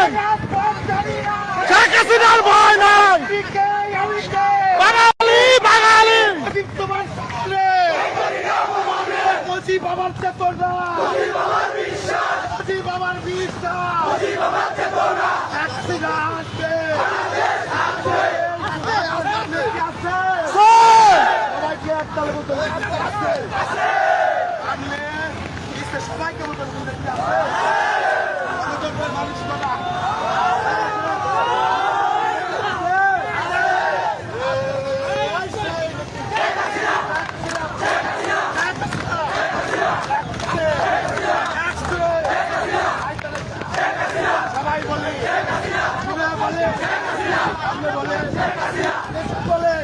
নাই, শেখ হাসিনার ভয় নাই। বাঙালি বাঙালি মুজিব আমার চেতনা, মুজিব আমার বিশ্বাস, হাসিনা আসবে, সবাইকে একটা বলতে সবাইকে বলতে মানুষ করা সবাই বলে বলে বলে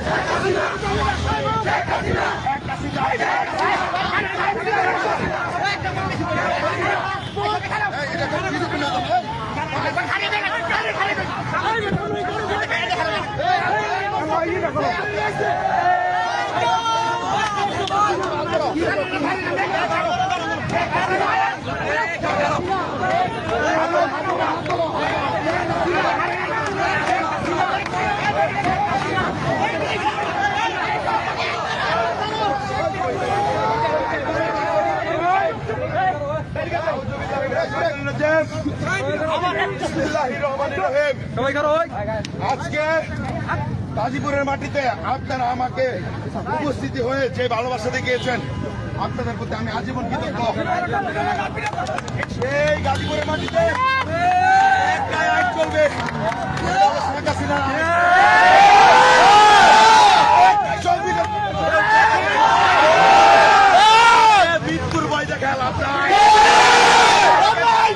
আজকে গাজীপুরের মাটিতে আপনারা আমাকে উপস্থিতি হয়ে যে ভালোবাসা দেখিয়েছেন আপনাদের প্রতি আমি আজীবন কৃতজ্ঞ। এই গাজীপুরের মাটিতে একটাই আইন চলবে, শেখ হাসিনা।